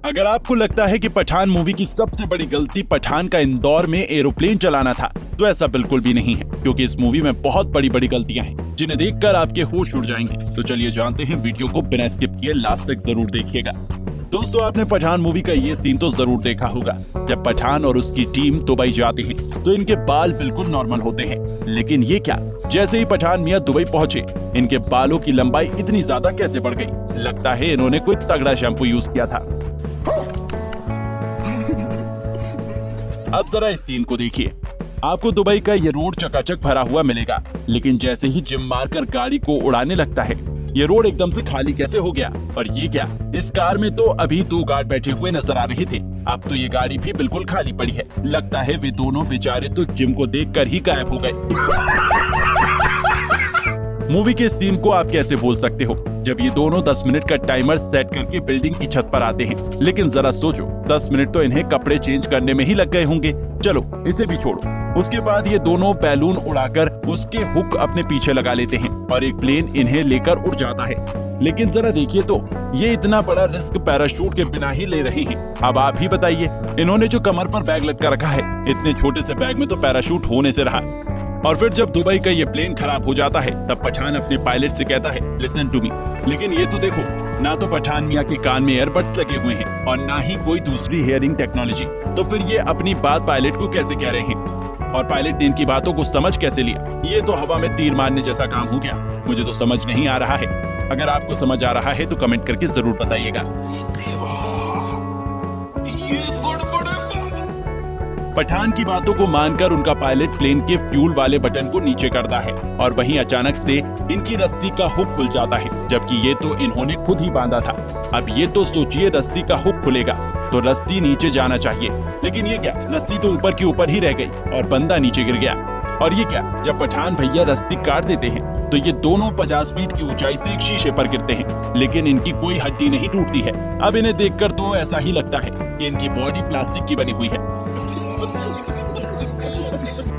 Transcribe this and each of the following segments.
अगर आपको लगता है कि पठान मूवी की सबसे बड़ी गलती पठान का इंदौर में एरोप्लेन चलाना था, तो ऐसा बिल्कुल भी नहीं है, क्योंकि इस मूवी में बहुत बड़ी बड़ी गलतियां हैं जिन्हें देखकर आपके होश उड़ जाएंगे। तो चलिए जानते हैं, वीडियो को बिना स्किप किए लास्ट तक जरूर देखिएगा। दोस्तों, आपने पठान मूवी का ये सीन तो जरूर देखा होगा। जब पठान और उसकी टीम दुबई जाते हैं तो इनके बाल बिल्कुल नॉर्मल होते हैं, लेकिन ये क्या, जैसे ही पठान मियां दुबई पहुंचे, इनके बालों की लंबाई इतनी ज्यादा कैसे बढ़ गई? लगता है इन्होंने कोई तगड़ा शैम्पू यूज किया था। अब जरा इस सीन को देखिए। आपको दुबई का ये रोड चकाचक भरा हुआ मिलेगा, लेकिन जैसे ही जिम मारकर गाड़ी को उड़ाने लगता है, ये रोड एकदम से खाली कैसे हो गया? और ये क्या, इस कार में तो अभी 2 गार्ड बैठे हुए नजर आ रहे थे, अब तो ये गाड़ी भी बिल्कुल खाली पड़ी है। लगता है वे दोनों बेचारे तो जिम को देखकर ही गायब हो गए। मूवी के सीन को आप कैसे भूल सकते हो, जब ये दोनों 10 मिनट का टाइमर सेट करके बिल्डिंग की छत पर आते हैं। लेकिन जरा सोचो, 10 मिनट तो इन्हें कपड़े चेंज करने में ही लग गए होंगे। चलो इसे भी छोड़ो। उसके बाद ये दोनों बैलून उड़ाकर उसके हुक अपने पीछे लगा लेते हैं और एक प्लेन इन्हें लेकर उड़ जाता है। लेकिन जरा देखिए तो, ये इतना बड़ा रिस्क पैराशूट के बिना ही ले रहे हैं। अब आप ही बताइए, इन्होंने जो कमर पर बैग लटका रखा है, इतने छोटे से बैग में तो पैराशूट होने से रहा। और फिर जब दुबई का ये प्लेन खराब हो जाता है, तब पठान अपने पायलट से कहता है, लिसन टू मी। लेकिन ये तो देखो, ना तो पठान मियां के कान में एयरबड्स लगे हुए हैं और ना ही कोई दूसरी हियरिंग टेक्नोलॉजी। तो फिर ये अपनी बात पायलट को कैसे कह रहे हैं? और पायलट ने इनकी बातों को समझ कैसे लिया? ये तो हवा में तीर मारने जैसा काम हो गया। मुझे तो समझ नहीं आ रहा है। अगर आपको समझ आ रहा है तो कमेंट करके जरूर बताइएगा। पठान की बातों को मानकर उनका पायलट प्लेन के फ्यूल वाले बटन को नीचे करता है और वहीं अचानक से इनकी रस्सी का हुक खुल जाता है, जबकि ये तो इन्होंने खुद ही बांधा था। अब ये तो सोचिए, रस्सी का हुक खुलेगा तो रस्सी नीचे जाना चाहिए, लेकिन ये क्या, रस्सी तो ऊपर की ऊपर ही रह गई और बंदा नीचे गिर गया। और ये क्या, जब पठान भैया रस्सी काट देते हैं तो ये दोनों 50 फीट की ऊंचाई से एक शीशे पर गिरते हैं, लेकिन इनकी कोई हड्डी नहीं टूटती है। अब इन्हें देखकर तो ऐसा ही लगता है कि इनकी बॉडी प्लास्टिक की बनी हुई है।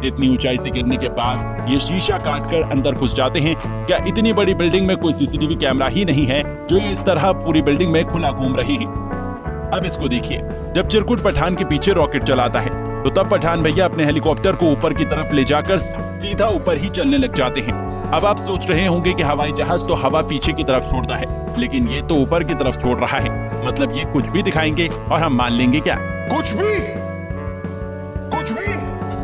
इतनी ऊंचाई से गिरने के बाद ये शीशा काटकर अंदर घुस जाते हैं। क्या इतनी बड़ी बिल्डिंग में कोई सीसीटीवी कैमरा ही नहीं है जो ये इस तरह पूरी बिल्डिंग में खुला घूम रहे हैं? अब इसको देखिए, जब चिरकुट पठान के पीछे रॉकेट चलाता है, तो तब पठान भैया अपने हेलीकॉप्टर को ऊपर की तरफ ले जाकर सीधा ऊपर ही चलने लग जाते हैं। अब आप सोच रहे होंगे कि हवाई जहाज तो हवा पीछे की तरफ छोड़ता है, लेकिन ये तो ऊपर की तरफ छोड़ रहा है। मतलब ये कुछ भी दिखाएंगे और हम मान लेंगे क्या? कुछ भी।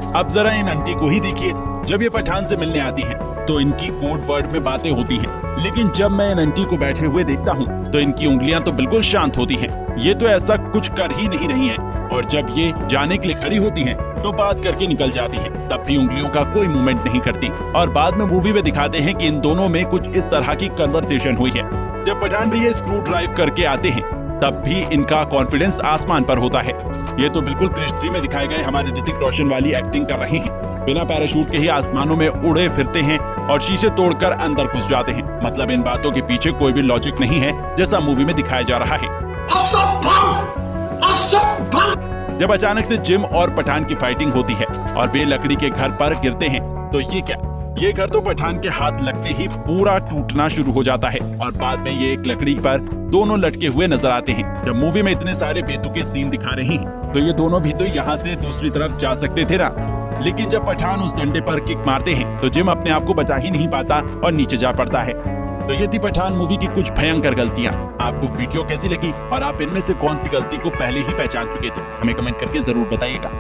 अब जरा इन आंटी को ही देखिए। जब ये पठान से मिलने आती हैं, तो इनकी कोड वर्ड में बातें होती हैं, लेकिन जब मैं इन आंटी को बैठे हुए देखता हूँ तो इनकी उंगलियां तो बिल्कुल शांत होती हैं। ये तो ऐसा कुछ कर ही नहीं रही हैं। और जब ये जाने के लिए खड़ी होती हैं, तो बात करके निकल जाती हैं, तब भी उंगलियों का कोई मूवमेंट नहीं करती। और बाद में मूवी में दिखाते हैं कि इन दोनों में कुछ इस तरह की कन्वर्सेशन हुई है। जब पठान भैया स्क्रू ड्राइव करके आते हैं, तब भी इनका कॉन्फिडेंस आसमान पर होता है। ये तो बिल्कुल क्रिश 3 में दिखाए गए हमारे ऋतिक रोशन वाली एक्टिंग कर रहे हैं। बिना पैराशूट के ही आसमानों में उड़े फिरते हैं और शीशे तोड़कर अंदर घुस जाते हैं। मतलब इन बातों के पीछे कोई भी लॉजिक नहीं है, जैसा मूवी में दिखाया जा रहा है। जब अचानक से जिम और पठान की फाइटिंग होती है और वे लकड़ी के घर पर गिरते हैं, तो ये क्या, ये घर तो पठान के हाथ लगते ही पूरा टूटना शुरू हो जाता है और बाद में ये एक लकड़ी पर दोनों लटके हुए नजर आते हैं। जब मूवी में इतने सारे बेतुके सीन दिखा रहे हैं, तो ये दोनों भी तो यहाँ से दूसरी तरफ जा सकते थे ना। लेकिन जब पठान उस डंडे पर किक मारते हैं, तो जिम अपने आप को बचा ही नहीं पाता और नीचे जा पड़ता है। तो ये थी पठान मूवी की कुछ भयंकर गलतियाँ। आपको वीडियो कैसी लगी और आप इनमें से कौन सी गलती को पहले ही पहचान चुके थे? हमें कमेंट करके जरूर बताइएगा।